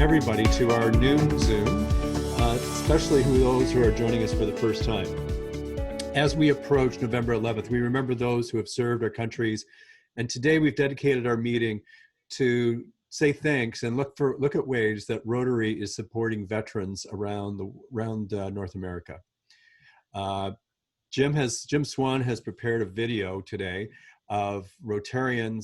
everybody to our new Zoom, especially those who are joining us for the first time. As we approach November 11th, we remember those who have served our countries, and today we've dedicated our meeting to say thanks and look at ways that Rotary is supporting veterans around North America. Jim Swan has prepared a video today of Rotarian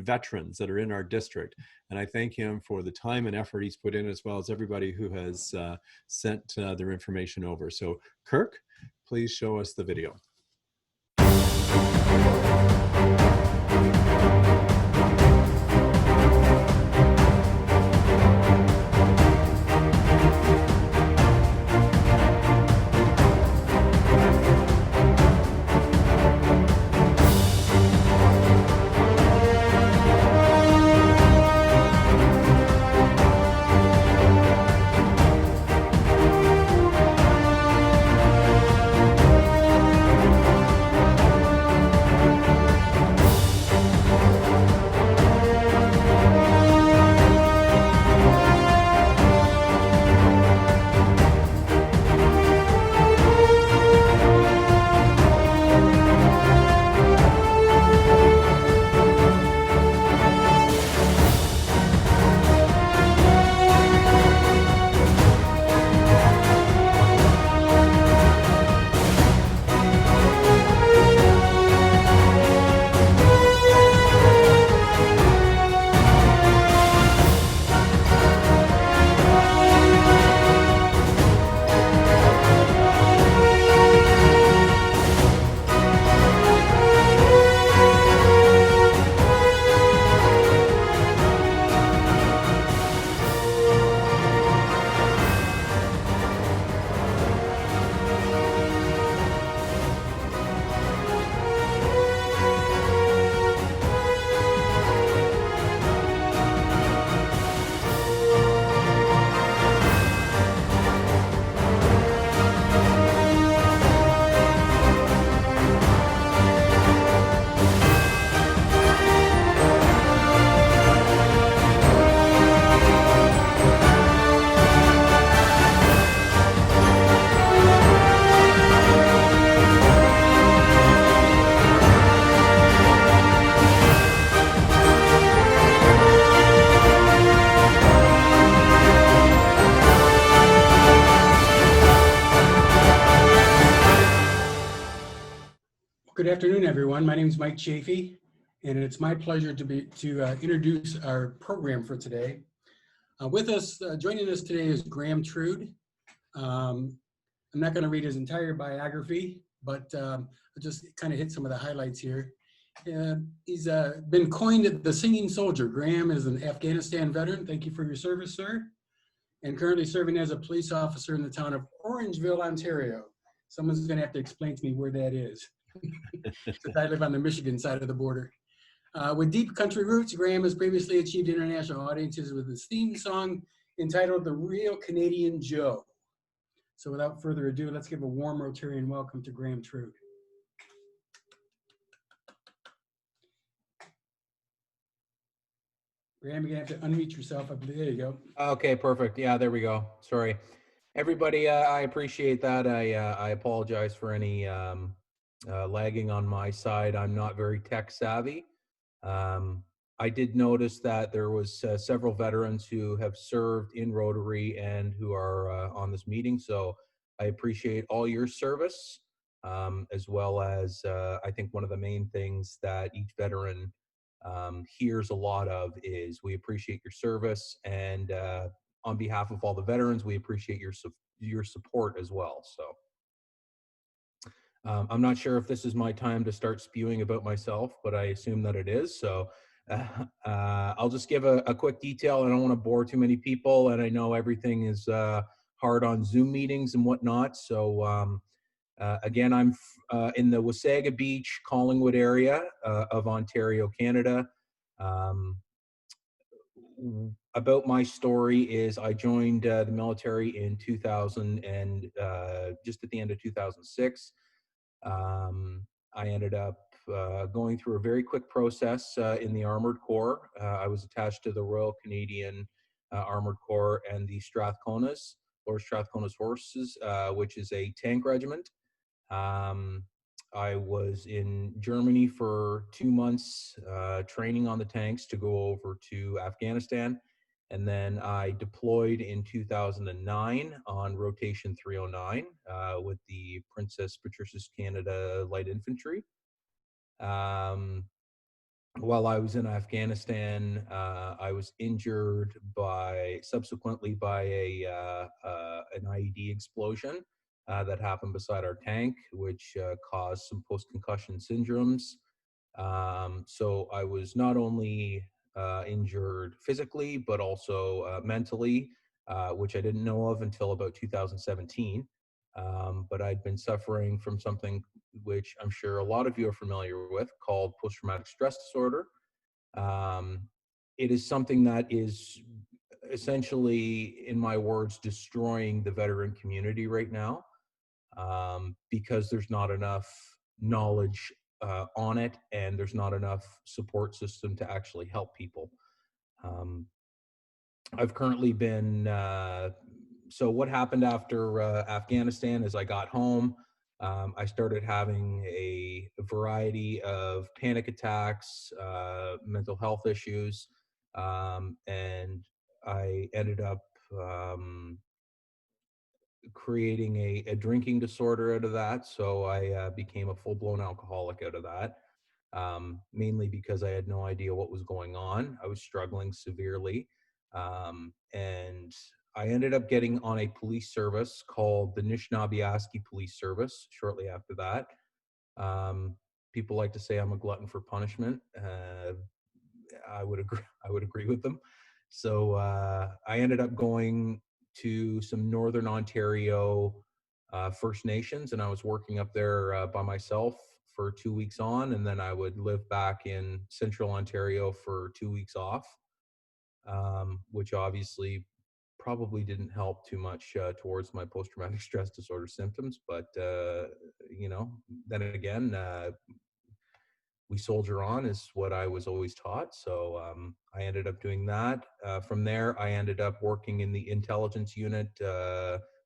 veterans that are in our district. And I thank him for the time and effort he's put in, as well as everybody who has sent their information over. So Kirk, please show us the video. Good afternoon, everyone. My name is Mike Chafee, and it's my pleasure to introduce our program for today. With us, joining us today is Graham Trude. I'm not going to read his entire biography, but I'll just kind of hit some of the highlights here. He's been coined the singing soldier. Graham is an Afghanistan veteran. Thank you for your service, sir. And currently serving as a police officer in the town of Orangeville, Ontario. Someone's going to have to explain to me where that is. Since I live on the Michigan side of the border. With deep country roots, Graham has previously achieved international audiences with his theme song entitled The Real Canadian Joe. So without further ado, let's give a warm Rotarian welcome to Graham Trude. Graham, you're gonna have to unmute yourself. I believe. There you go. Okay, perfect. Yeah, there we go. Sorry. Everybody, I appreciate that. I apologize for any lagging on my side. I'm not very tech savvy. I did notice that there was several veterans who have served in Rotary and who are on this meeting. So I appreciate all your service, as well as I think one of the main things that each veteran hears a lot of is we appreciate your service, and on behalf of all the veterans, we appreciate your support as well. So I'm not sure if this is my time to start spewing about myself, but I assume that it is. So I'll just give a quick detail. I don't want to bore too many people, and I know everything is hard on Zoom meetings and whatnot. So again, I'm in the U.S.A. Beach, Collingwood area of Ontario, Canada. About my story is I joined the military in 2000 and just at the end of 2006. I ended up going through a very quick process in the Armored Corps. I was attached to the Royal Canadian Armored Corps, and the Strathconas, Lord Strathcona's Horses, which is a tank regiment. I was in Germany for 2 months training on the tanks to go over to Afghanistan. And then I deployed in 2009 on Rotation 309 with the Princess Patricia's Canada Light Infantry. While I was in Afghanistan, I was injured subsequently by an IED explosion that happened beside our tank, which caused some post-concussion syndromes. So I was not only injured physically, but also mentally, which I didn't know of until about 2017. But I'd been suffering from something which I'm sure a lot of you are familiar with, called post-traumatic stress disorder. Um, it is something that is essentially, in my words, destroying the veteran community right now, because there's not enough knowledge on it, and there's not enough support system to actually help people. Um, I've currently been, so what happened after Afghanistan is I got home. I started having a variety of panic attacks, mental health issues, and I ended up creating a drinking disorder out of that. So I became a full-blown alcoholic out of that, mainly because I had no idea what was going on. I was struggling severely. And I ended up getting on a police service called the Anishinaabe Police Service shortly after that. Um, People like to say I'm a glutton for punishment. I would agree. I would agree with them. So I ended up going to some Northern Ontario First Nations, and I was working up there by myself for 2 weeks on, and then I would live back in Central Ontario for 2 weeks off, which obviously probably didn't help too much towards my post-traumatic stress disorder symptoms. But then again, we soldier on is what I was always taught. So I ended up doing that. From there, I ended up working in the intelligence unit,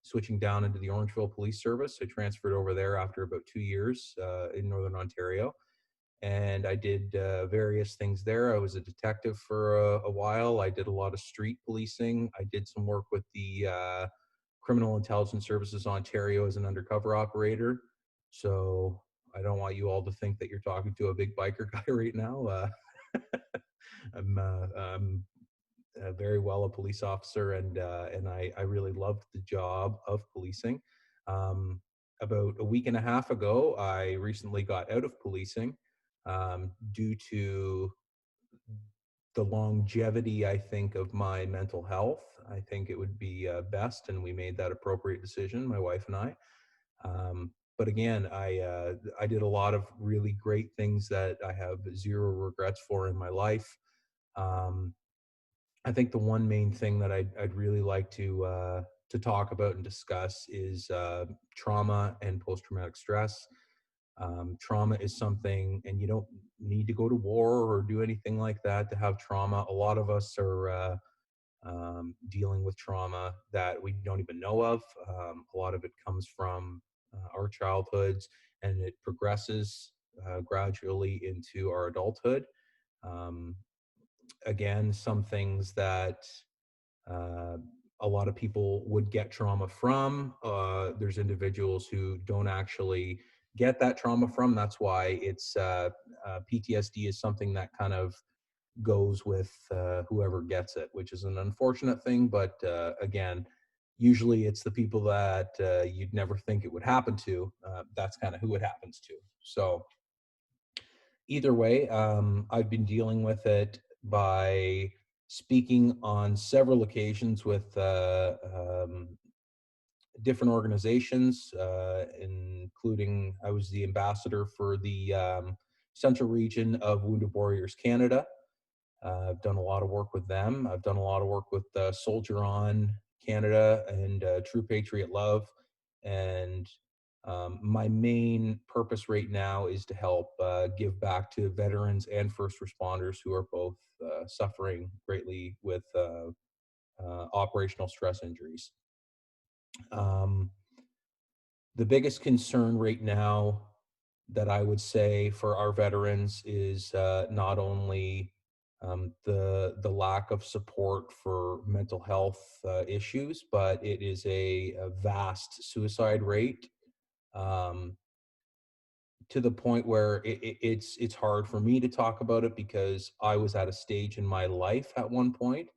switching down into the Orangeville Police Service. I transferred over there after about 2 years in Northern Ontario. And I did various things there. I was a detective for a while. I did a lot of street policing. I did some work with the Criminal Intelligence Services Ontario as an undercover operator. So I don't want you all to think that you're talking to a big biker guy right now. I'm very well a police officer, and I really loved the job of policing. About a week and a half ago, I recently got out of policing due to the longevity, I think, of my mental health. I think it would be best, and we made that appropriate decision, my wife and I. But again, I did a lot of really great things that I have zero regrets for in my life. I think the one main thing that I'd really like to talk about and discuss is trauma and post-traumatic stress. Trauma is something, and you don't need to go to war or do anything like that to have trauma. A lot of us are dealing with trauma that we don't even know of. A lot of it comes from our childhoods, and it progresses gradually into our adulthood. Um, Again, some things that uh, a lot of people would get trauma from. There's individuals who don't actually get that trauma from. That's why it's PTSD is something that kind of goes with whoever gets it, which is an unfortunate thing. But again, usually it's the people that you'd never think it would happen to. That's kind of who it happens to. So either way, I've been dealing with it by speaking on several occasions with different organizations, including I was the ambassador for the Central Region of Wounded Warriors Canada. I've done a lot of work with them. I've done a lot of work with Soldier On Canada and True Patriot Love. And my main purpose right now is to help give back to veterans and first responders who are both suffering greatly with operational stress injuries. Um, the biggest concern right now that I would say for our veterans is not only the lack of support for mental health issues, but it is a vast suicide rate, um, to the point where it's hard for me to talk about it because I was at a stage in my life at one point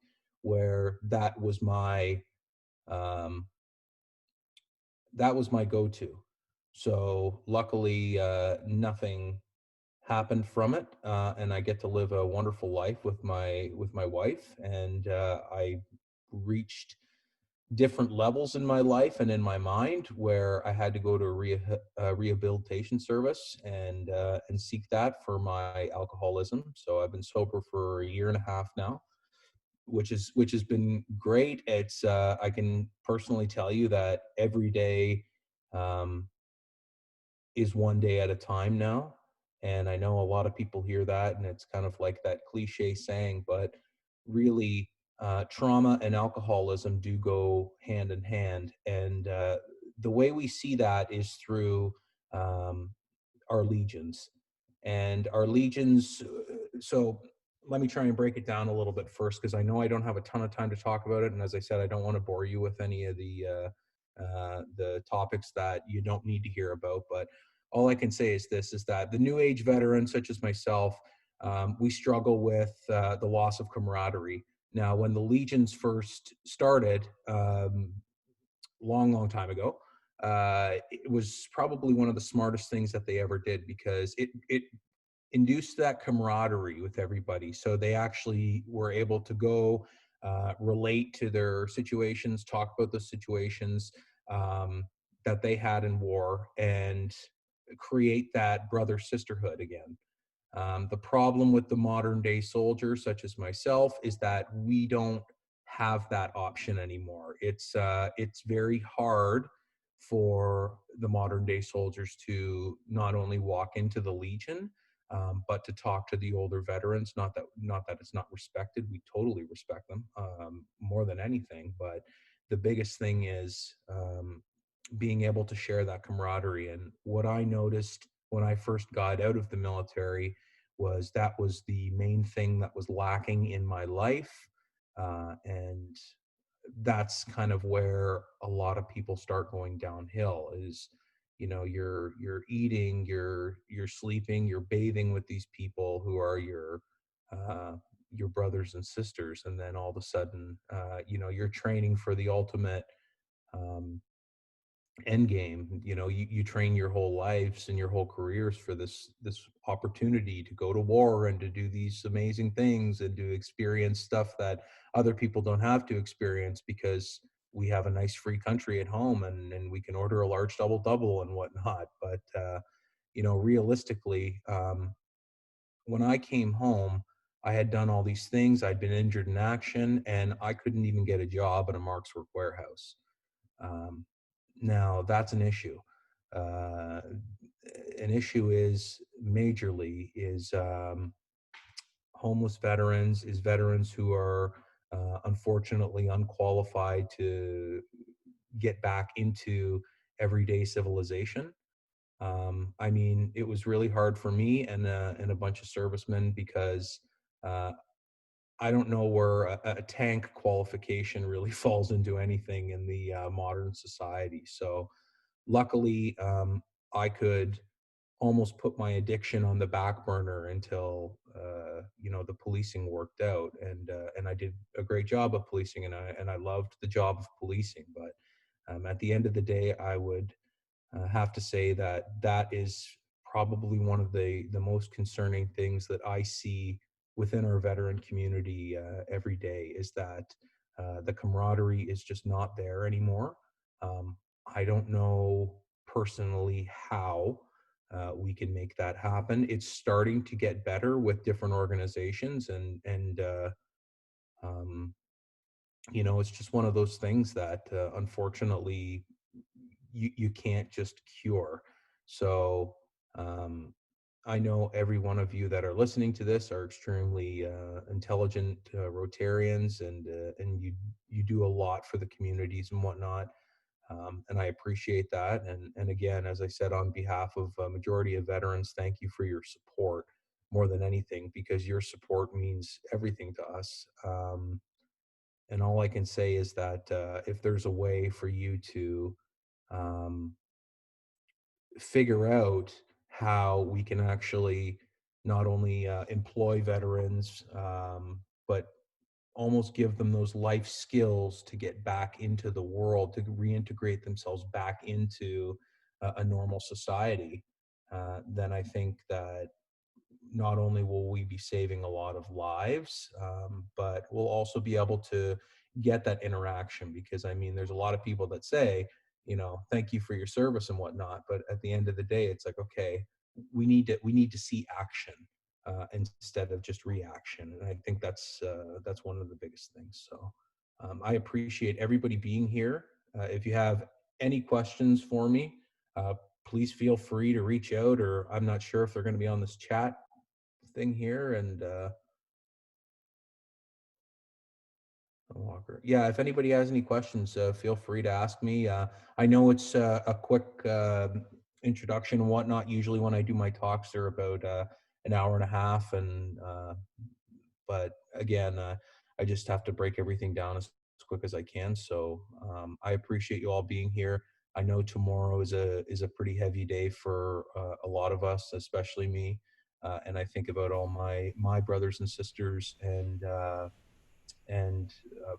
where um, that was my go-to. So luckily, nothing happened from it, and I get to live a wonderful life with my wife. And I reached different levels in my life and in my mind where I had to go to a rehabilitation service and seek that for my alcoholism. So I've been sober for a year and a half now, which has been great. It's I can personally tell you that every day um, is one day at a time now. And I know a lot of people hear that, and it's kind of like that cliche saying, but really, trauma and alcoholism do go hand in hand. And the way we see that is through um, our legions. And our legions, so let me try and break it down a little bit first, because I know I don't have a ton of time to talk about it. And as I said, I don't want to bore you with any of the topics that you don't need to hear about. But all I can say is this, is that the new age veterans, such as myself, we struggle with the loss of camaraderie. Now, when the legions first started, long time ago, it was probably one of the smartest things that they ever did, because it induced that camaraderie with everybody. So they actually were able to go relate to their situations, talk about the situations um, that they had in war, and create that brother sisterhood again. The problem with the modern day soldier, such as myself, is that we don't have that option anymore. It's very hard for the modern day soldiers to not only walk into the Legion, but to talk to the older veterans. Not that it's not respected. We totally respect them, more than anything. But the biggest thing is being able to share that camaraderie. And what I noticed when I first got out of the military was that was the main thing that was lacking in my life. And that's kind of where a lot of people start going downhill is, you're eating, you're sleeping, you're bathing with these people who are your brothers and sisters. And then all of a sudden, you're training for the ultimate um, end game. You train your whole lives and your whole careers for this opportunity to go to war and to do these amazing things and to experience stuff that other people don't have to experience, because we have a nice free country at home, and we can order a large double and whatnot. But realistically, when I came home, I had done all these things. I'd been injured in action, and I couldn't even get a job at a Mark's Work warehouse. um, Now that's an issue. Uh, an issue is majorly is homeless veterans, is veterans who are unfortunately unqualified to get back into everyday civilization. I mean, it was really hard for me and a bunch of servicemen, because uh, I don't know where a tank qualification really falls into anything in the modern society. So luckily, I could almost put my addiction on the back burner until the policing worked out, and I did a great job of policing, and I loved the job of policing. But at the end of the day, I would have to say that that is probably one of the most concerning things that I see within our veteran community every day, is that the camaraderie is just not there anymore. Um, I don't know personally how we can make that happen. It's starting to get better with different organizations, and um, it's just one of those things that unfortunately you can't just cure. So I know every one of you that are listening to this are extremely intelligent Rotarians, and you do a lot for the communities and whatnot. And I appreciate that. And again, as I said, on behalf of a majority of veterans, thank you for your support more than anything, because your support means everything to us. And all I can say is that if there's a way for you to um, figure out how we can actually not only employ veterans, but almost give them those life skills to get back into the world, to reintegrate themselves back into a normal society, then I think that not only will we be saving a lot of lives, but we'll also be able to get that interaction. Because I mean, there's a lot of people that say, thank you for your service and whatnot, but at the end of the day, it's like, okay, we need to see action instead of just reaction. And I think that's one of the biggest things. So I appreciate everybody being here. If you have any questions for me, uh, please feel free to reach out, or I'm not sure if they're going to be on this chat thing here. And Walker, yeah, if anybody has any questions, feel free to ask me. I know it's a quick introduction and whatnot. Usually when I do my talks, they're about an hour and a half, and but again, I just have to break everything down as quick as I can. So I appreciate you all being here. I know tomorrow is a pretty heavy day for a lot of us, especially me. And I think about all my brothers and sisters and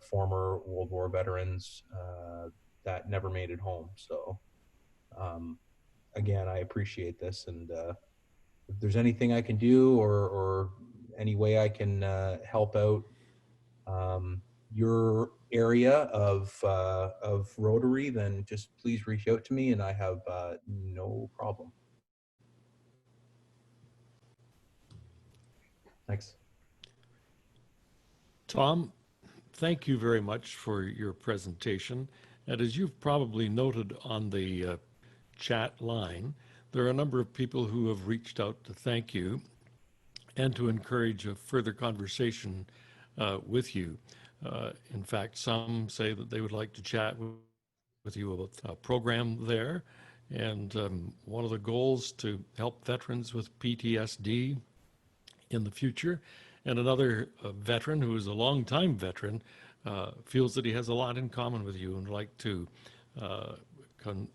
former World War veterans that never made it home. So um, again, I appreciate this, and if there's anything I can do, or any way I can help out um, your area of Rotary, then just please reach out to me, and I have no problem. Thanks. Tom, thank you very much for your presentation. And as you've probably noted on the chat line, there are a number of people who have reached out to thank you and to encourage a further conversation with you. In fact, some say that they would like to chat with you about a program there. And one of the goals to help veterans with PTSD in the future. And another veteran who is a longtime veteran feels that he has a lot in common with you and would like to uh, con-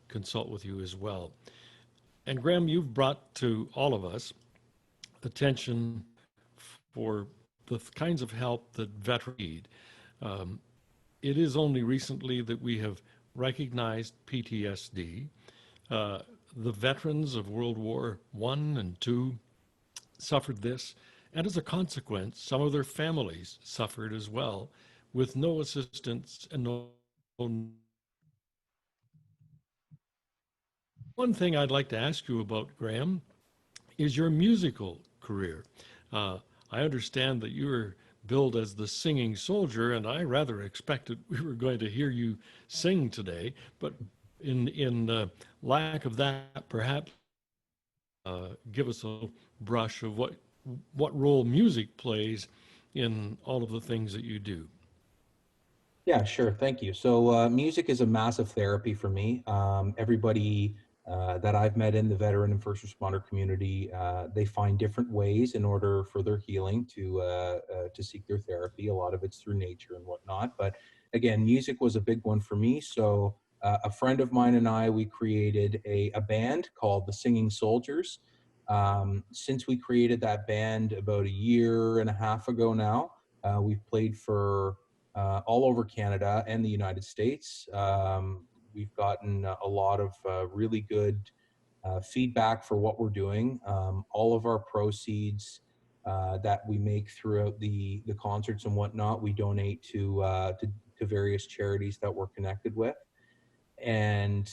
consult with you as well. And Graham, you've brought to all of us attention for the kinds of help that veterans need. Um, it is only recently that we have recognized PTSD. Uh, the veterans of World War I and II suffered this, and as a consequence, some of their families suffered as well, with no assistance and no. One thing I'd like to ask you about, Graham, is your musical career. Uh, I understand that you were billed as the singing soldier, and I rather expected we were going to hear you sing today, but in lack of that, perhaps give us a brush of what role music plays in all of the things that you do. Yeah, sure. Thank you. So, music is a massive therapy for me. Everybody that I've met in the veteran and first responder community, they find different ways in order for their healing to seek their therapy. A lot of it's through nature and whatnot. But again, music was a big one for me. So, a friend of mine and I, we created a band called the Singing Soldiers. Since we created that band about a year and a half ago now, we've played for all over Canada and the United States. We've gotten a lot of really good feedback for what we're doing. All of our proceeds that we make throughout the concerts and whatnot, we donate to various charities that we're connected with. And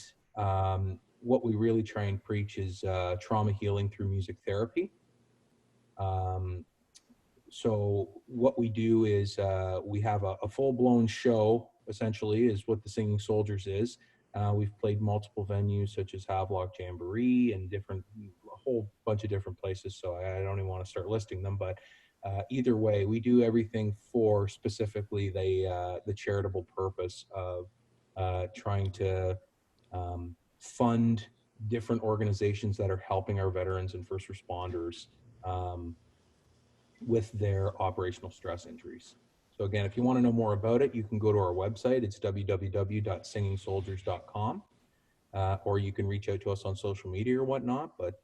what we really try and preach is trauma healing through music therapy. Um, so what we do is we have a full-blown show, essentially, is what the Singing Soldiers is. We've played multiple venues such as Havelock Jamboree and a whole bunch of different places, so I don't even want to start listing them. But either way, we do everything for specifically the charitable purpose of trying to fund different organizations that are helping our veterans and first responders with their operational stress injuries. So again, if you want to know more about it, you can go to our website. It's www.singingsoldiers.com, or you can reach out to us on social media or whatnot. But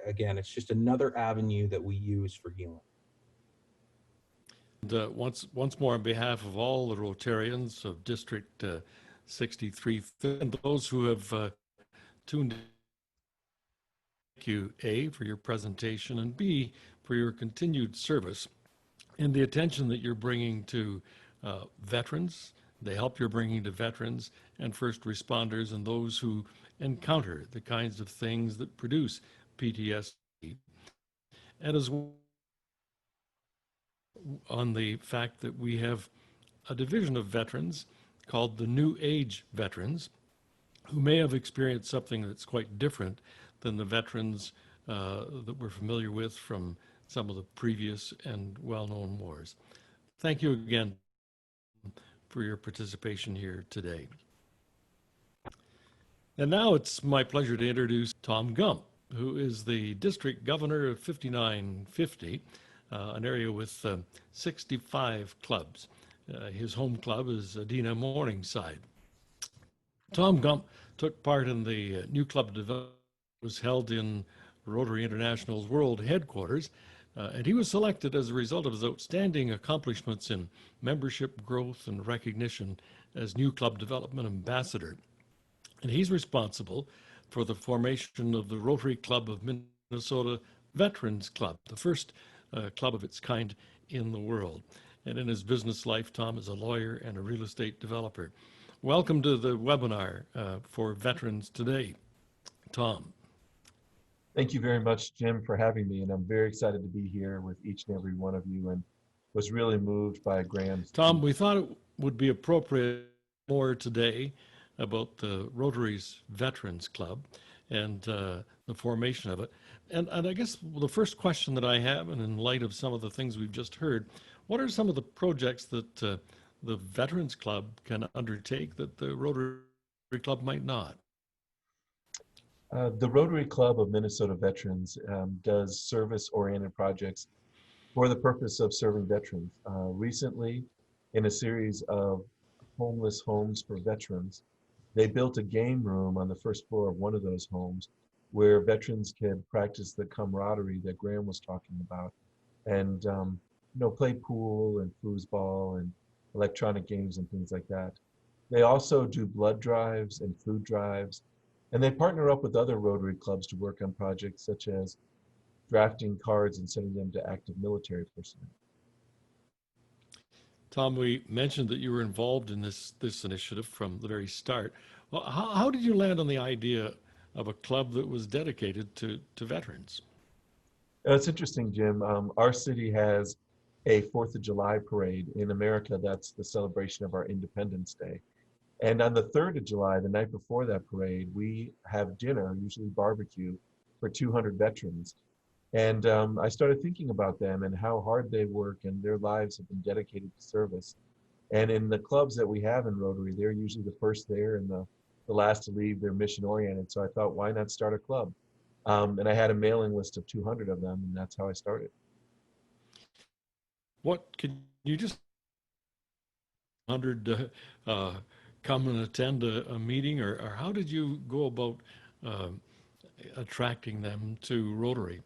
again, it's just another avenue that we use for healing. And, once more, on behalf of all the Rotarians of District 63 and those who have tuned in, thank you, A, for your presentation, and B, for your continued service and the attention that you're bringing to veterans, the help you're bringing to veterans and first responders and those who encounter the kinds of things that produce PTSD, and as well on the fact that we have a division of veterans called the New Age veterans who may have experienced something that's quite different than the veterans that we're familiar with from some of the previous and well-known wars. Thank you again for your participation here today. And now it's my pleasure to introduce Tom Gump, who is the district governor of 5950, an area with 65 clubs. His home club is Adena Morningside. Tom Gump took part in the new club development that was held in Rotary International's world headquarters, and he was selected as a result of his outstanding accomplishments in membership growth and recognition as new club development ambassador. And he's responsible for the formation of the Rotary Club of Minnesota Veterans Club, the first club of its kind in the world. And in his business life, Tom is a lawyer and a real estate developer. Welcome to the webinar for Veterans Today, Tom. Thank you very much, Jim, for having me. And I'm very excited to be here with each and every one of you and was really moved by Graham's. Tom, we thought it would be appropriate more today about the Rotary's Veterans Club and the formation of it. And I guess the first question that I have, and in light of some of the things we've just heard, what are some of the projects that the Veterans Club can undertake that the Rotary Club might not? The Rotary Club of Minnesota Veterans does service-oriented projects for the purpose of serving veterans. Recently, in a series of homeless homes for veterans, they built a game room on the first floor of one of those homes where veterans can practice the camaraderie that Graham was talking about and play pool and foosball and electronic games and things like that. They also do blood drives and food drives, and they partner up with other Rotary clubs to work on projects such as drafting cards and sending them to active military personnel. Tom, we mentioned that you were involved in this initiative from the very start. Well, how did you land on the idea of a club that was dedicated to veterans? It's interesting, Jim. Our city has a 4th of July parade. In America, that's the celebration of our Independence Day. And on the 3rd of July, the night before that parade, we have dinner, usually barbecue, for 200 veterans. And I started thinking about them and how hard they work, and their lives have been dedicated to service. And in the clubs that we have in Rotary, they're usually the first there and the last to leave. They're mission oriented. So I thought, why not start a club? And I had a mailing list of 200 of them, and that's how I started. What could you just 100 come and attend a meeting, or how did you go about attracting them to Rotary?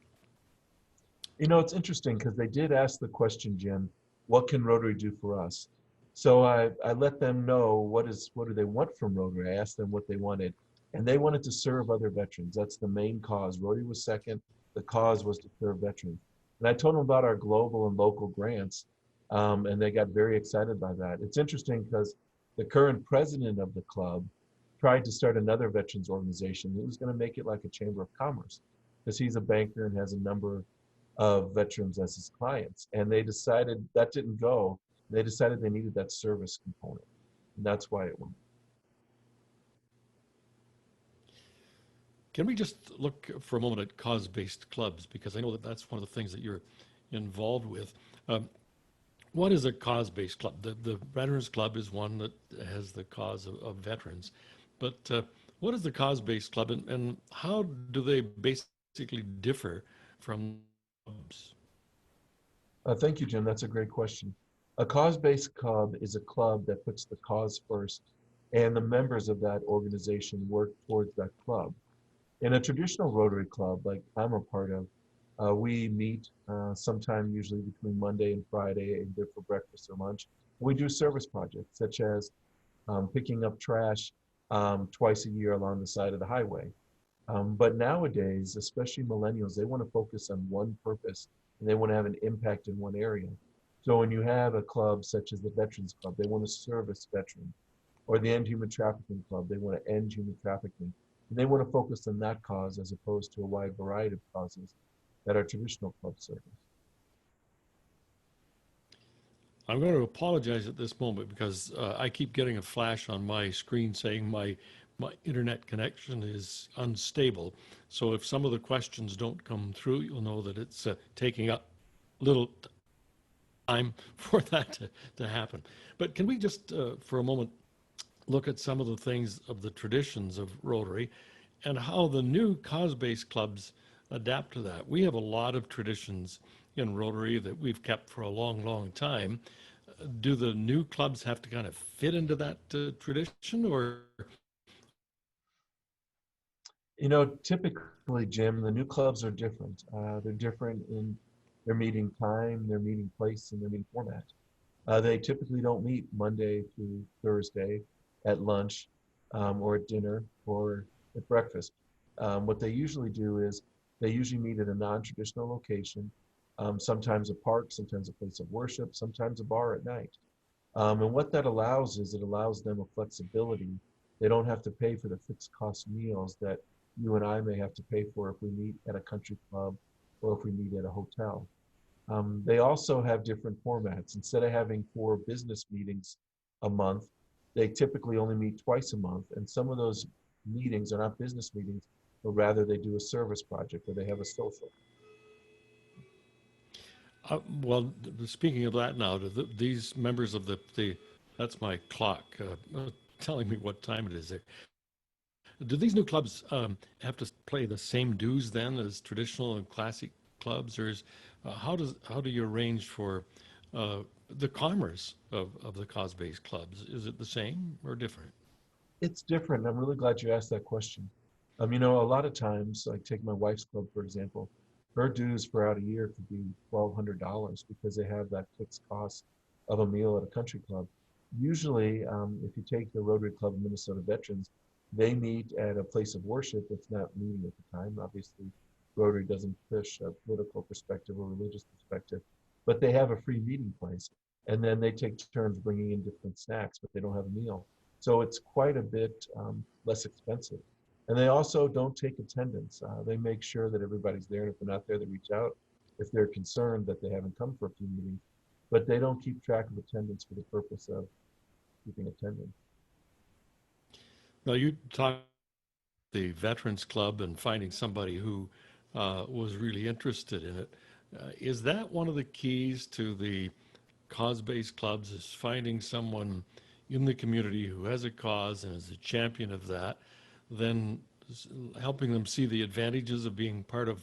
You know, it's interesting because they did ask the question, Jim, what can Rotary do for us? So I let them know what do they want from Rotary. I asked them what they wanted, and they wanted to serve other veterans. That's the main cause. Rotary was second. The cause was to serve veterans. And I told them about our global and local grants, and they got very excited by that. It's interesting because the current president of the club tried to start another veterans organization. He was going to make it like a chamber of commerce because he's a banker and has a number of veterans as his clients. And they decided that didn't go. They decided they needed that service component. And that's why it went. Can we just look for a moment at cause-based clubs? Because I know that that's one of the things that you're involved with. Um, what is a cause-based club? The Veterans Club is one that has the cause of veterans. But what is the cause-based club, and how do they basically differ from clubs? Thank you, Jim. That's a great question. A cause-based club is a club that puts the cause first, and the members of that organization work towards that club. In a traditional Rotary Club, like I'm a part of, we meet sometime usually between Monday and Friday, either for breakfast or lunch. We do service projects such as picking up trash twice a year along the side of the highway. But nowadays, especially millennials, they want to focus on one purpose and they want to have an impact in one area. So when you have a club such as the Veterans Club, they want to service veterans, or the End Human Trafficking Club, they want to end human trafficking. And they want to focus on that cause as opposed to a wide variety of causes that our traditional clubs service. I'm going to apologize at this moment because I keep getting a flash on my screen saying my internet connection is unstable. So if some of the questions don't come through, you'll know that it's taking up little time for that to happen. But can we just, for a moment, look at some of the things of the traditions of Rotary and how the new cause-based clubs adapt to that? We have a lot of traditions in Rotary that we've kept for a long, long time. Do the new clubs have to kind of fit into that tradition, or? You know, typically, Jim, the new clubs are different. They're different in their meeting time, their meeting place, and their meeting format. They typically don't meet Monday through Thursday at lunch or at dinner or at breakfast. What they usually do is they usually meet at a non-traditional location, sometimes a park, sometimes a place of worship, sometimes a bar at night. And what that allows is it allows them a flexibility. They don't have to pay for the fixed cost meals that you and I may have to pay for if we meet at a country club or if we meet at a hotel. They also have different formats. Instead of having 4 business meetings a month, they typically only meet twice a month. And some of those meetings are not business meetings, but rather they do a service project or they have a social. Well, speaking of that now, these members of the that's my clock telling me what time it is there. Do these new clubs have to play the same dues then as traditional and classic clubs, or how do you arrange for the commerce of the cause-based clubs? Is it the same or different? It's different. I'm really glad you asked that question. You know, a lot of times, like take my wife's club, for example, her dues for out a year could be $1,200 because they have that fixed cost of a meal at a country club. Usually, if you take the Rotary Club of Minnesota Veterans, they meet at a place of worship that's not meeting at the time. Obviously, Rotary doesn't push a political perspective or religious perspective, but they have a free meeting place. And then they take turns bringing in different snacks, but they don't have a meal. So it's quite a bit less expensive. And they also don't take attendance. They make sure that everybody's there. And if they're not there, they reach out if they're concerned that they haven't come for a few meetings. But they don't keep track of attendance for the purpose of keeping attendance. Now, you talked the Veterans Club and finding somebody who was really interested in it. Is that one of the keys to the cause-based clubs, is finding someone in the community who has a cause and is a champion of that, then helping them see the advantages of being part of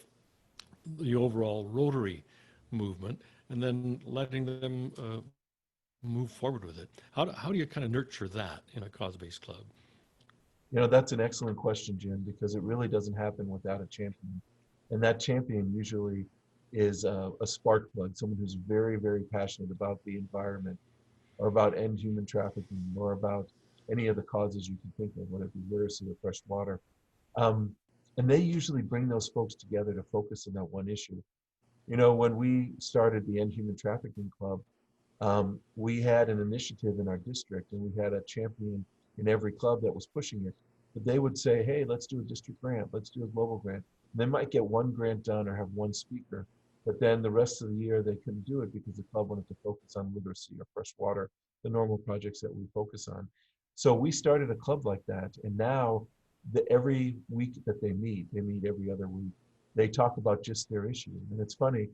the overall Rotary movement, and then letting them move forward with it? How do you kind of nurture that in a cause-based club? You know, that's an excellent question, Jim, because it really doesn't happen without a champion. And that champion usually is a spark plug, someone who's very, very passionate about the environment or about end human trafficking or about any of the causes you can think of, whether it be literacy or fresh water. Um, and they usually bring those folks together to focus on that one issue. You know, when we started the End Human Trafficking Club, we had an initiative in our district and we had a champion in every club that was pushing it. But they would say, hey, let's do a district grant, let's do a global grant. And they might get one grant done or have one speaker, but then the rest of the year they couldn't do it because the club wanted to focus on literacy or fresh water, the normal projects that we focus on. So we started a club like that, and now every week that they meet every other week. They talk about just their issue. And it's funny,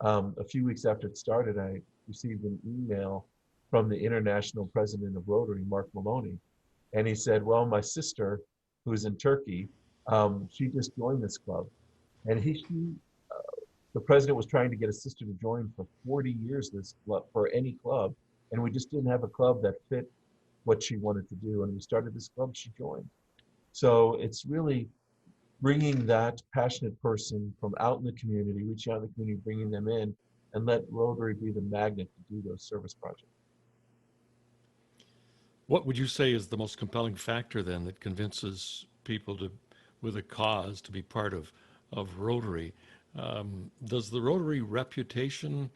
a few weeks after it started, I received an email from the international president of Rotary, Mark Maloney. And he said, well, my sister, who's in Turkey, she just joined this club. And the president was trying to get a sister to join for 40 years this club, for any club. And we just didn't have a club that fit what she wanted to do. And we started this club, she joined. So it's really bringing that passionate person from out in the community, reaching out in the community, bringing them in, and let Rotary be the magnet to do those service projects. What would you say is the most compelling factor then that convinces people to, with a cause, to be part of Rotary? Does the Rotary reputation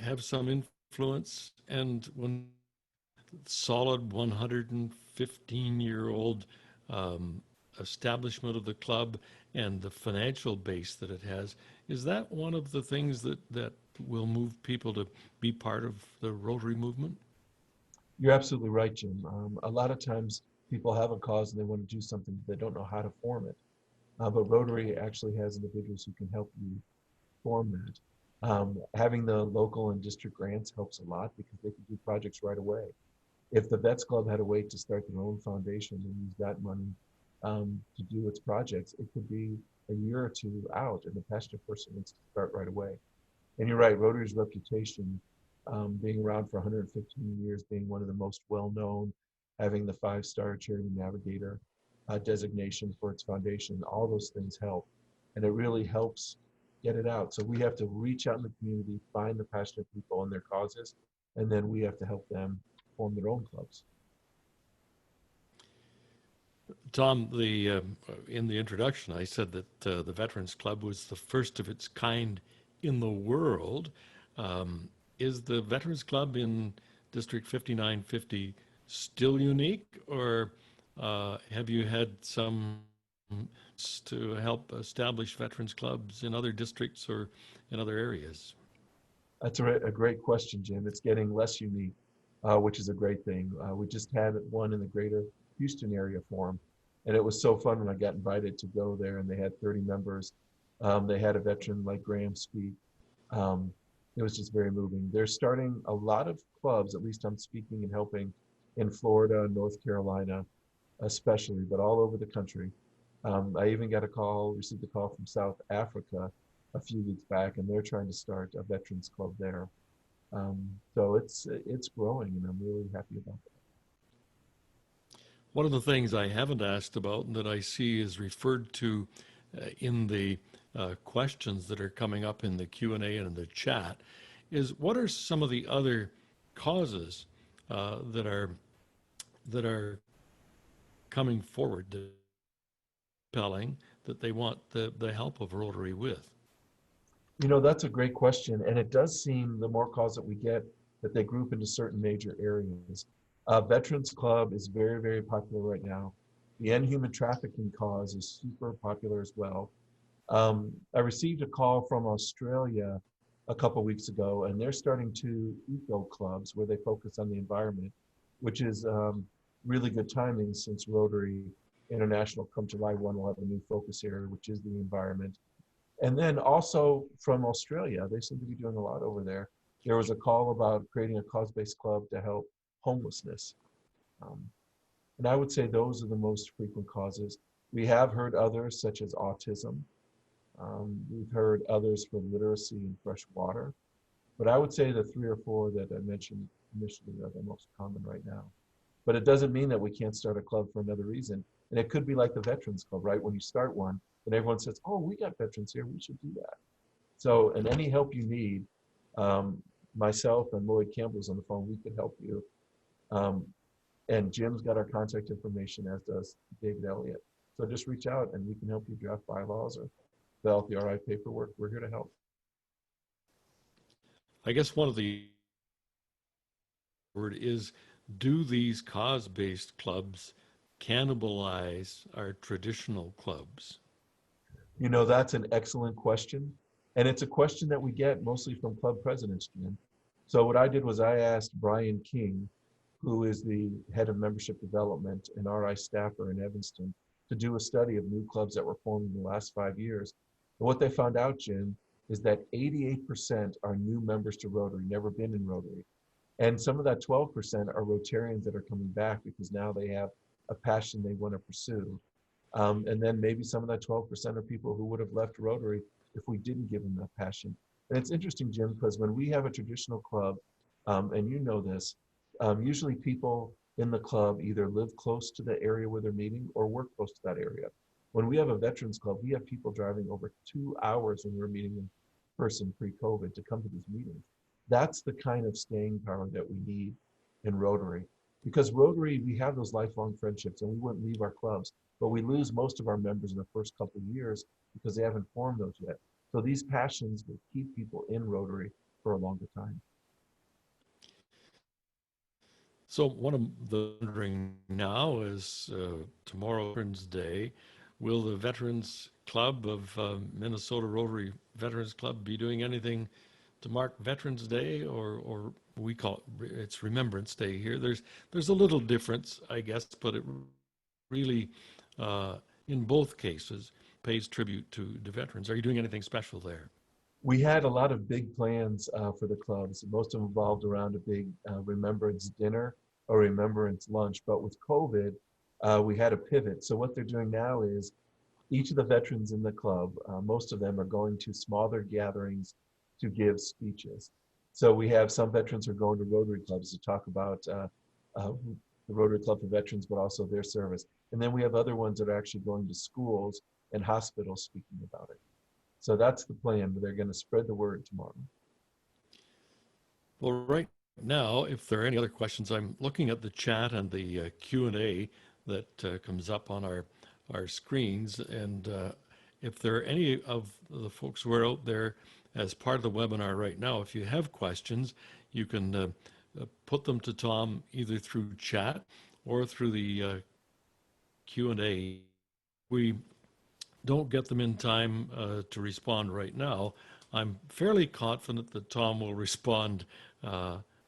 have some influence? And when solid 115-year-old establishment of the club and the financial base that it has, is that one of the things that will move people to be part of the Rotary movement? You're absolutely right, Jim. A lot of times people have a cause and they want to do something, but they don't know how to form it. But Rotary actually has individuals who can help you form that. Having the local and district grants helps a lot because they can do projects right away. If the Vets Club had to wait to start their own foundation and use that money to do its projects, it could be a year or two out, and the passionate person needs to start right away. And you're right, Rotary's reputation, being around for 115 years, being one of the most well-known, having the 5-star Charity Navigator designation for its foundation, all those things help. And it really helps get it out. So we have to reach out in the community, find the passionate people and their causes, and then we have to help them form their own clubs. Tom, in the introduction, I said that the Veterans Club was the first of its kind in the world. Is the Veterans Club in District 5950 still unique, or have you had some to help establish Veterans Clubs in other districts or in other areas? That's a great question, Jim. It's getting less unique, which is a great thing. We just had one in the greater Houston area forum, and it was so fun when I got invited to go there, and they had 30 members. They had a veteran like Graham speak. It was just very moving. They're starting a lot of clubs, at least I'm speaking and helping, in Florida, North Carolina, especially, but all over the country. I even received a call from South Africa a few weeks back, and they're trying to start a veterans club there. So it's growing, and I'm really happy about that. One of the things I haven't asked about and that I see is referred to in the questions that are coming up in the Q&A and in the chat is, what are some of the other causes that are coming forward, compelling, that they want the help of Rotary with? You know, that's a great question. And it does seem the more calls that we get that they group into certain major areas. Veterans Club is very, very popular right now. The End Human Trafficking cause is super popular as well. I received a call from Australia a couple weeks ago, and they're starting 2 eco clubs where they focus on the environment, which is really good timing since Rotary International come July 1 will have a new focus area, which is the environment. And then also from Australia, they seem to be doing a lot over there. There was a call about creating a cause-based club to help homelessness. And I would say those are the most frequent causes. We have heard others such as autism. We've heard others for literacy and fresh water. But I would say the 3 or 4 that I mentioned initially are the most common right now. But it doesn't mean that we can't start a club for another reason. And it could be like the Veterans Club, right? When you start one, and everyone says, oh, we got veterans here, we should do that. So, and any help you need, myself and Lloyd Campbell's on the phone, we could help you. And Jim's got our contact information, as does David Elliott. So just reach out and we can help you draft bylaws or fill out the RI paperwork. We're here to help. I guess one of the word is, do these cause-based clubs cannibalize our traditional clubs? You know, that's an excellent question. And it's a question that we get mostly from club presidents, Jim. So what I did was I asked Brian King, who is the head of membership development and RI staffer in Evanston, to do a study of new clubs that were formed in the last 5 years. And what they found out, Jim, is that 88% are new members to Rotary, never been in Rotary. And some of that 12% are Rotarians that are coming back because now they have a passion they want to pursue. And then maybe some of that 12% are people who would have left Rotary if we didn't give them that passion. And it's interesting, Jim, because when we have a traditional club, and you know this, usually people in the club either live close to the area where they're meeting or work close to that area. When we have a veterans club, we have people driving over 2 hours when we're meeting in person pre-COVID to come to these meetings. That's the kind of staying power that we need in Rotary. Because Rotary, we have those lifelong friendships and we wouldn't leave our clubs, but we lose most of our members in the first couple of years because they haven't formed those yet. So these passions will keep people in Rotary for a longer time. So one of the wondering now is tomorrow, Veterans Day. Will the Veterans Club of Minnesota Rotary Veterans Club be doing anything to mark Veterans Day, or we call it's Remembrance Day here? There's a little difference, I guess, but it really, in both cases, pays tribute to the veterans. Are you doing anything special there? We had a lot of big plans for the clubs. Most of them revolved around a big remembrance dinner or remembrance lunch. But with COVID, we had a pivot. So what they're doing now is each of the veterans in the club, most of them are going to smaller gatherings to give speeches. So we have some veterans who are going to Rotary clubs to talk about the Rotary Club for Veterans, but also their service. And then we have other ones that are actually going to schools and hospitals speaking about it. So that's the plan, but they're going to spread the word tomorrow. Well, right now, if there are any other questions, I'm looking at the chat and the Q&A that comes up on our screens. And if there are any of the folks who are out there as part of the webinar right now, if you have questions, you can put them to Tom either through chat or through the Q&A. We don't get them in time to respond right now. I'm fairly confident that Tom will respond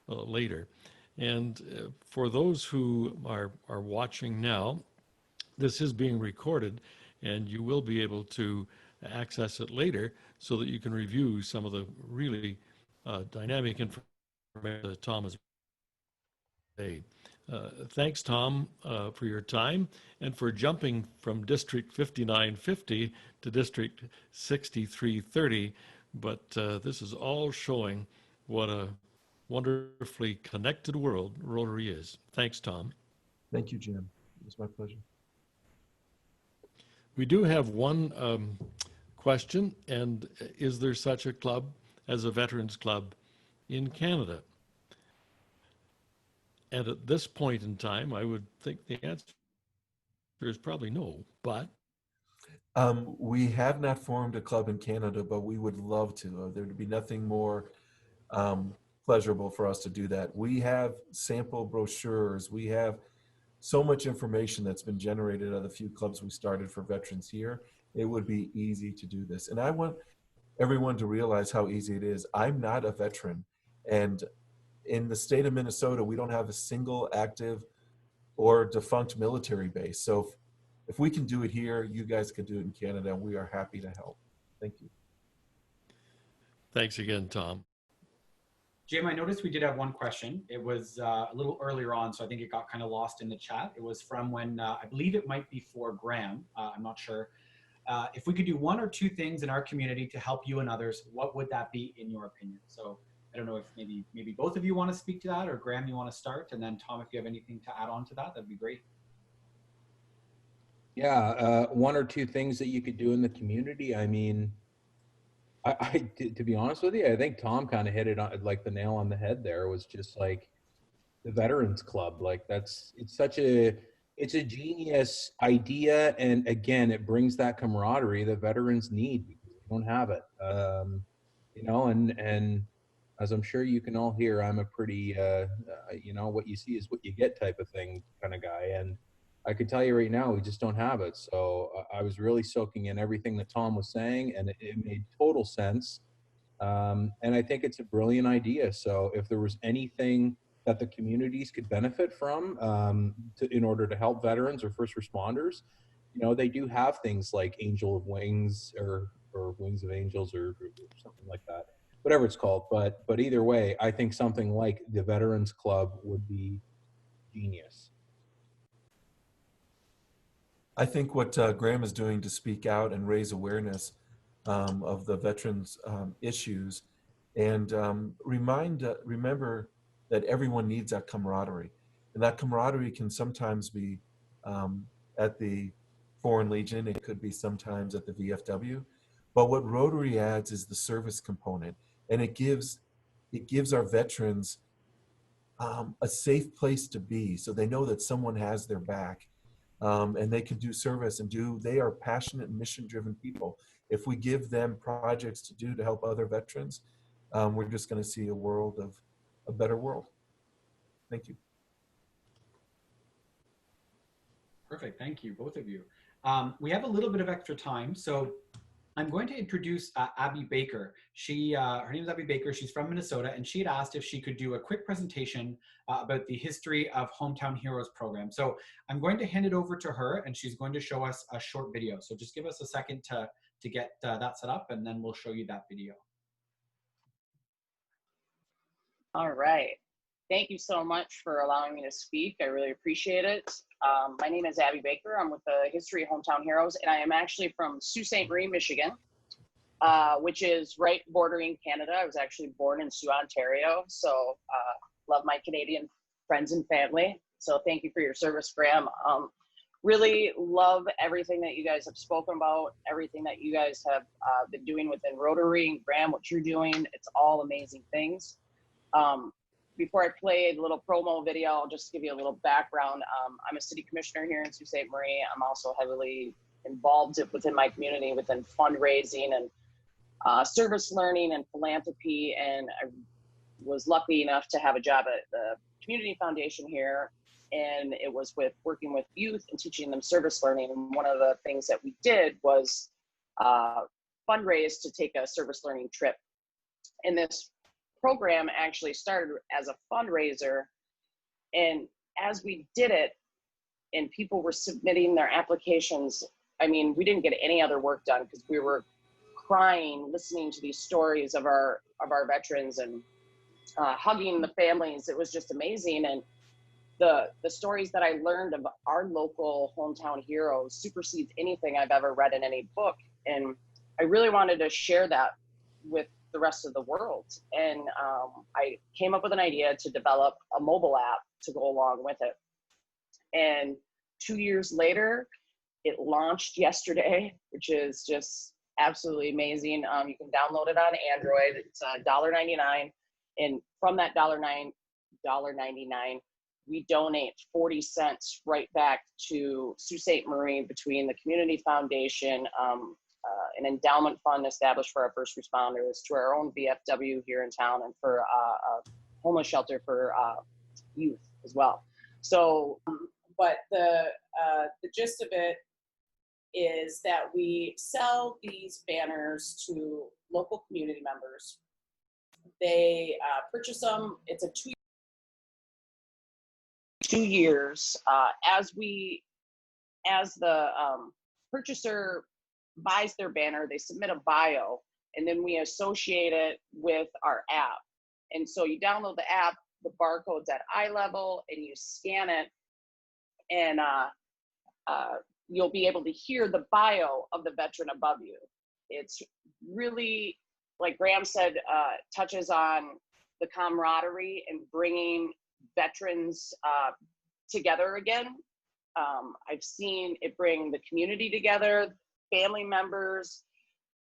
later. And for those who are watching now, this is being recorded and you will be able to access it later so that you can review some of the really dynamic information that Tom has made. Thanks, Tom, for your time and for jumping from District 5950 to District 6330. But this is all showing what a wonderfully connected world Rotary is. Thanks, Tom. Thank you, Jim. It was my pleasure. We do have one question, and is there such a club as a Veterans Club in Canada? And at this point in time, I would think the answer is probably no, but We have not formed a club in Canada, but we would love to. There would be nothing more pleasurable for us to do that. We have sample brochures. We have so much information that's been generated out of the few clubs we started for veterans here. It would be easy to do this. And I want everyone to realize how easy it is. I'm not a veteran. And in the state of Minnesota, we don't have a single active or defunct military base. So if we can do it here, you guys can do it in Canada, and we are happy to help. Thank you. thanks again, Tom. Jim, I noticed we did have one question. It was a little earlier on, so I think it got kind of lost in the chat. It was from when, I believe it might be for Graham, I'm not sure. If we could do one or two things in our community to help you and others, what would that be in your opinion? So I don't know if maybe both of you want to speak to that, or Graham, you want to start, and then Tom, if you have anything to add on to that, that'd be great. Yeah, one or two things that you could do in the community. I mean, to be honest with you, I think Tom kind of hit it on like the nail on the head there. Was just like the Veterans Club. Like it's a genius idea, and again, it brings that camaraderie that veterans need because they don't have it. You know, and as I'm sure you can all hear, I'm a pretty you know, what you see is what you get type of thing kind of guy, and I can tell you right now, we just don't have it. So I was really soaking in everything that Tom was saying, and it made total sense. And I think it's a brilliant idea. So if there was anything that the communities could benefit from in order to help veterans or first responders, you know, they do have things like Angel of Wings or Wings of Angels or something like that, whatever it's called. But either way, I think something like the Veterans Club would be genius. I think what Graham is doing to speak out and raise awareness of the veterans issues and remember that everyone needs that camaraderie. And that camaraderie can sometimes be at the Foreign Legion, it could be sometimes at the VFW. But what Rotary adds is the service component. And it gives our veterans a safe place to be so they know that someone has their back and they can do service they are passionate and mission driven people. If we give them projects to do to help other veterans, we're just going to see a better world. Thank you. Perfect. Thank you, both of you. We have a little bit of extra time, so I'm going to introduce Abby Baker. Her name is Abby Baker. She's from Minnesota, and she had asked if she could do a quick presentation about the history of Hometown Heroes program. So I'm going to hand it over to her, and she's going to show us a short video. So just give us a second to get that set up, and then we'll show you that video. All right. Thank you so much for allowing me to speak. I really appreciate it. My name is Abby Baker. I'm with the History of Hometown Heroes, and I am actually from Sault Ste. Marie, Michigan, which is right bordering Canada. I was actually born in Sault, Ontario, so love my Canadian friends and family. So thank you for your service, Graham. Really love everything that you guys have spoken about, everything that you guys have been doing within Rotary, and Graham, what you're doing. It's all amazing things. Before I play the little promo video, I'll just give you a little background. I'm a city commissioner here in Sault Ste. Marie. I'm also heavily involved within my community, within fundraising and service learning and philanthropy. And I was lucky enough to have a job at the community foundation here. And it was with working with youth and teaching them service learning. And one of the things that we did was fundraise to take a service learning trip. And this program actually started as a fundraiser, and as we did it and people were submitting their applications, I mean, we didn't get any other work done because we were crying listening to these stories of our veterans and hugging the families. It was just amazing. And the stories that I learned of our local hometown heroes supersedes anything I've ever read in any book, and I really wanted to share that with the rest of the world. And I came up with an idea to develop a mobile app to go along with it. And 2 years later, it launched yesterday, which is just absolutely amazing. You can download it on Android. It's $1.99. And from that $1.99, we donate 40 cents right back to Sault Ste. Marie between the Community Foundation, an endowment fund established for our first responders, to our own VFW here in town, and for a homeless shelter for youth as well. So, but the gist of it is that we sell these banners to local community members. They purchase them. It's a 2 years. As the purchaser buys their banner, they submit a bio, and then we associate it with our app. And so you download the app, the barcode's at eye level, and you scan it, and you'll be able to hear the bio of the veteran above you. It's really, like Graham said, touches on the camaraderie and bringing veterans together again. I've seen it bring the community together, family members.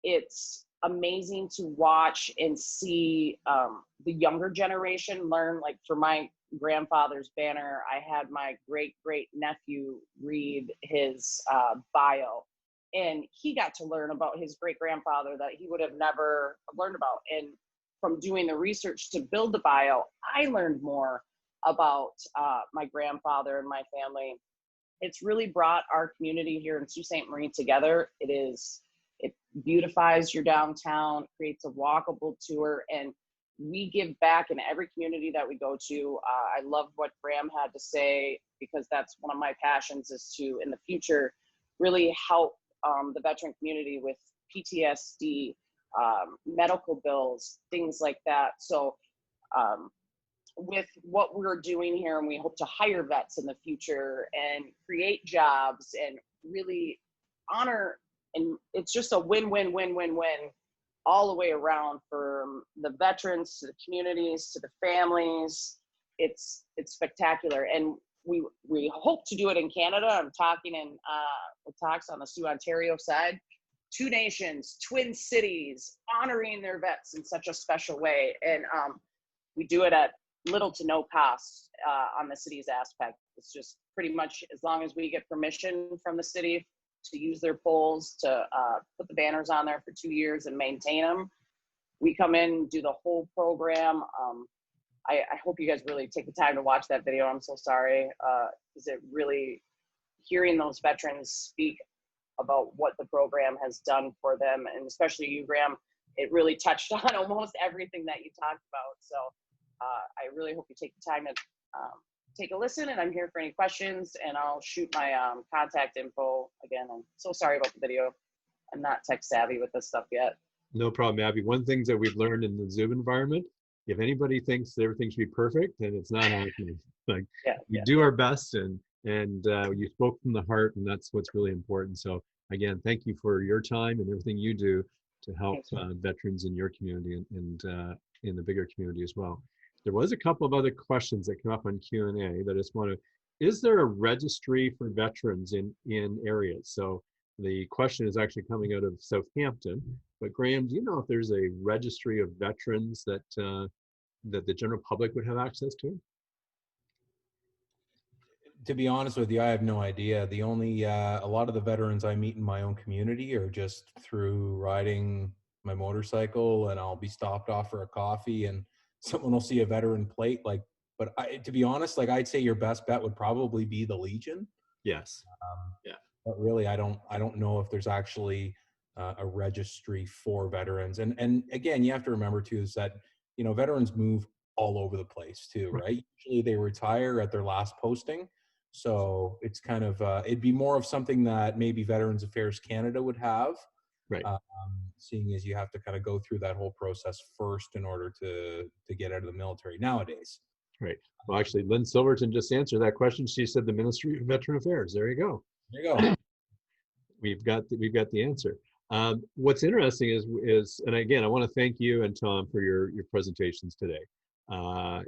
It's amazing to watch and see the younger generation learn. Like for my grandfather's banner, I had my great nephew read his bio, and he got to learn about his great grandfather that he would have never learned about. And from doing the research to build the bio, I learned more about my grandfather and my family. It's really brought our community here in Sault Ste. Marie together. It beautifies your downtown, creates a walkable tour, and we give back in every community that we go to. I love what Graham had to say, because that's one of my passions, is to, in the future, really help the veteran community with PTSD, medical bills, things like that. So with what we're doing here, and we hope to hire vets in the future and create jobs and really honor, and it's just a win-win-win-win-win all the way around, from the veterans to the communities to the families. It's spectacular, and we hope to do it in Canada. I'm talking in with talks on the Sioux Ontario side. 2 nations, twin cities, honoring their vets in such a special way, and we do it at little to no cost on the city's aspect. It's just pretty much as long as we get permission from the city to use their poles, to put the banners on there for 2 years and maintain them. We come in, do the whole program. I hope you guys really take the time to watch that video. I'm so sorry, because it really, hearing those veterans speak about what the program has done for them, and especially you, Graham, it really touched on almost everything that you talked about. So I really hope you take the time to take a listen, and I'm here for any questions, and I'll shoot my contact info. Again, I'm so sorry about the video. I'm not tech savvy with this stuff yet. No problem, Abby. One thing that we've learned in the Zoom environment, if anybody thinks that everything should be perfect, then it's not happening. Like, we do our best, and you spoke from the heart, and that's what's really important. So again, thank you for your time and everything you do to help veterans in your community and in the bigger community as well. There was a couple of other questions that came up on Q&A that I just want to, is there a registry for veterans in areas? So the question is actually coming out of Southampton, but Graham, do you know if there's a registry of veterans that that the general public would have access to? To be honest with you, I have no idea. The only, a lot of the veterans I meet in my own community are just through riding my motorcycle, and I'll be stopped off for a coffee and someone will see a veteran plate. Like, but to be honest, like, I'd say your best bet would probably be the Legion. Yes. But really, I don't know if there's actually a registry for veterans. And again, you have to remember too, is that, you know, veterans move all over the place too, right? Usually they retire at their last posting. So it's kind of, it'd be more of something that maybe Veterans Affairs Canada would have, Right. Seeing as you have to kind of go through that whole process first in order to get out of the military nowadays. Right. Well, actually, Lynn Silverton just answered that question. She said the Ministry of Veteran Affairs. There you go. There you go. We've got the answer. What's interesting is, and again, I want to thank you and Tom for your presentations today. I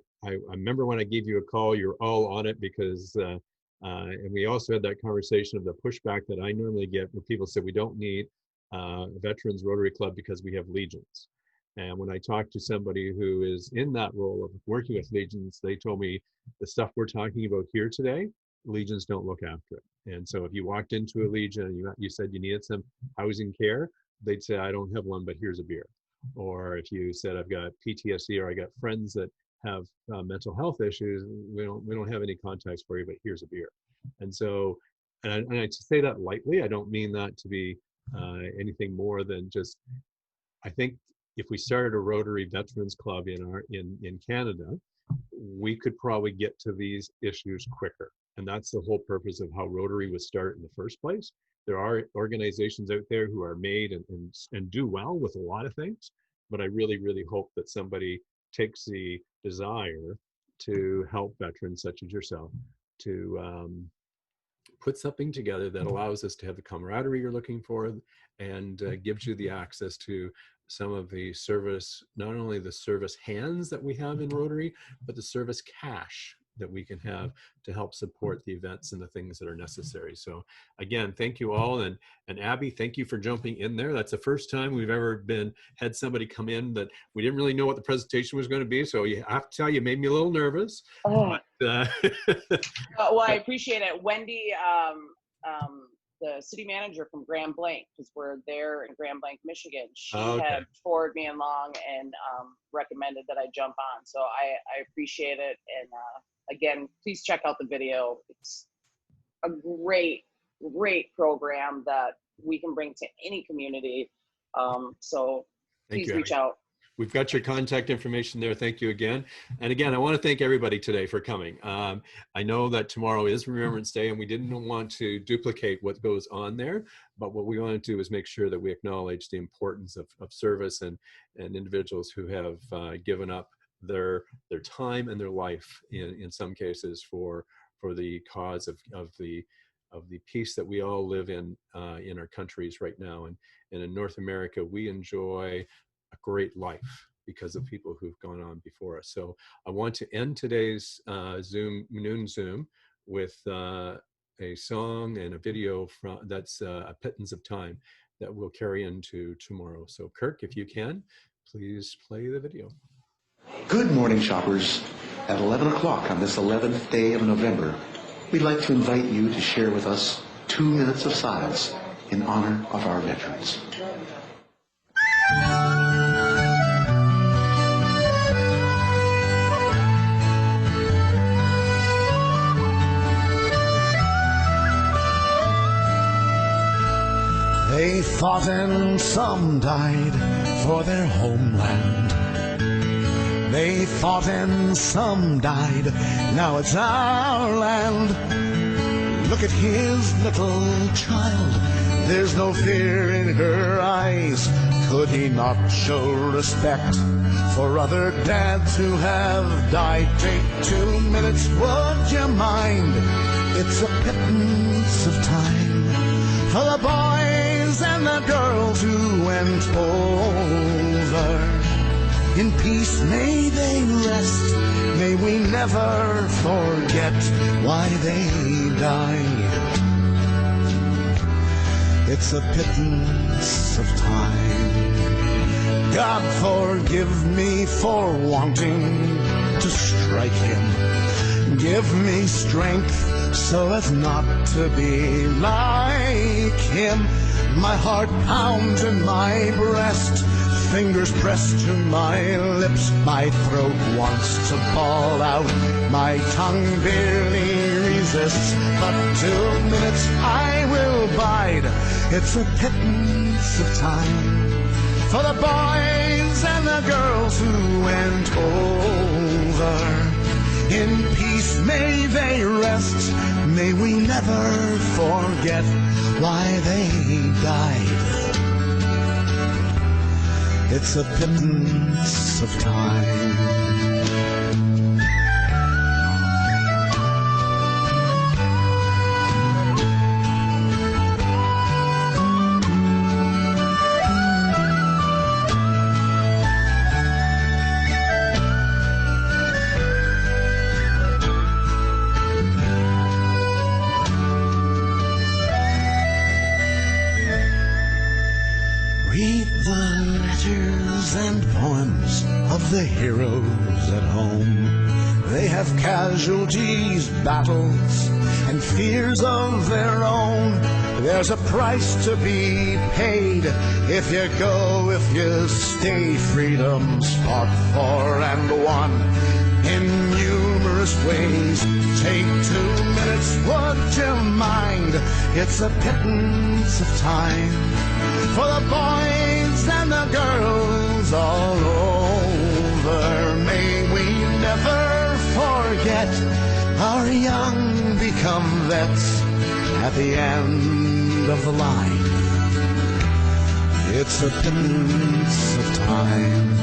remember when I gave you a call, you were all on it because, and we also had that conversation of the pushback that I normally get where people say we don't need a Veterans Rotary Club because we have Legions. And when I talked to somebody who is in that role of working with Legions, they told me the stuff we're talking about here today, Legions don't look after it. And so if you walked into a Legion and you said you needed some housing care, they'd say, I don't have one, but here's a beer. Or if you said, I've got PTSD or I got friends that have mental health issues, we don't have any contacts for you, but here's a beer. And so, and I say that lightly, I don't mean that to be anything more than just, I think if we started a Rotary Veterans Club in Canada, we could probably get to these issues quicker. And that's the whole purpose of how Rotary was started in the first place. There are organizations out there who are made and do well with a lot of things, but I really, really hope that somebody takes the desire to help veterans such as yourself to put something together that allows us to have the camaraderie you're looking for and gives you the access to some of the service, not only the service hands that we have in Rotary, but the service cash that we can have to help support the events and the things that are necessary. So again, thank you all. And Abby, thank you for jumping in there. That's the first time we've ever had somebody come in that we didn't really know what the presentation was going to be. So you have to tell you, made me a little nervous. Oh. But, Well, I appreciate it. Wendy, the city manager from Grand Blanc, because we're there in Grand Blanc, Michigan, she had forwarded me along and recommended that I jump on. So I appreciate it. And again, please check out the video. It's a great program that we can bring to any community. So please reach out. We've got your contact information there. Thank you again. And again, I want to thank everybody today for coming. I know that tomorrow is Remembrance Day, and we didn't want to duplicate what goes on there, but what we want to do is make sure that we acknowledge the importance of service and individuals who have given up their time and their life in some cases for the cause of the peace that we all live in our countries right now. And in North America, we enjoy a great life because of people who've gone on before us. So I want to end today's noon Zoom with a song and a video that's a pittance of time that we'll carry into tomorrow. So Kirk, if you can, please play the video. Good morning, shoppers. At 11 o'clock on this 11th day of November, we'd like to invite you to share with us 2 minutes of silence in honor of our veterans. They fought and some died for their homeland. They fought and some died, now it's our land. Look at his little child, there's no fear in her eyes. Could he not show respect for other dads who have died? Take 2 minutes, would you mind? It's a pittance of time for the boys and the girls who went over. In peace may they rest, may we never forget why they died. It's a pittance of time. God forgive me for wanting to strike him. Give me strength so as not to be like him. My heart pounds in my breast, fingers pressed to my lips. My throat wants to bawl out, my tongue barely resists. But 2 minutes I will bide. It's a pittance of time for the boys and the girls who went over. In peace may they rest, may we never forget why they died. It's a pittance of time. Read the letters and poems of the heroes at home. They have casualties, battles, and fears of their own. There's a price to be paid if you go, if you stay. Freedom's fought for and won in numerous ways. Take 2 minutes, would you mind? It's a pittance of time for the boys and the girls all over. May we never forget our young become vets at the end of the line. It's a pittance of time.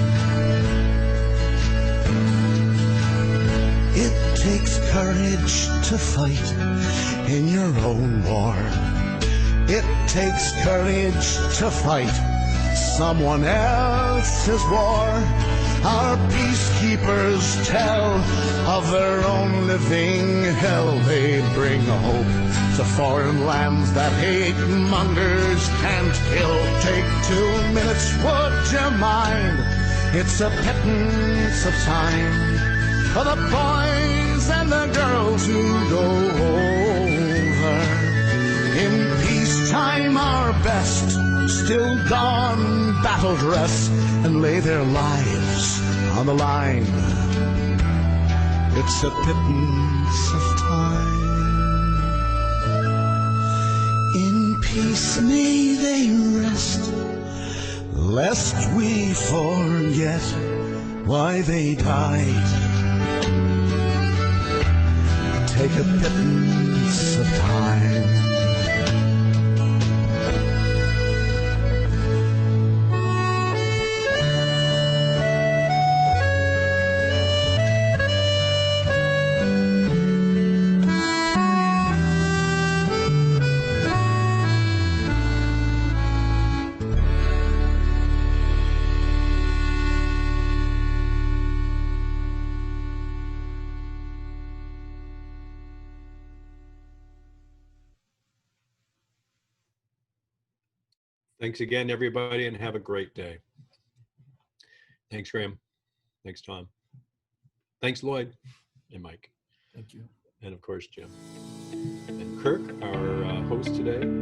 It takes courage to fight in your own war. It takes courage to fight someone else's war. Our peacekeepers tell of their own living hell. They bring hope to foreign lands that hate mongers can't kill. Take 2 minutes, would you mind? It's a pittance of time for the boys and the girls who go over. In peacetime our best still don battle dress and lay their lives on the line. It's a pittance of time. In peace may they rest, lest we forget why they died. Take a pittance of time. Thanks again, everybody, and have a great day. Thanks, Graham. Thanks, Tom. Thanks, Lloyd and Mike. Thank you. And of course, Jim. And Kirk, our host today.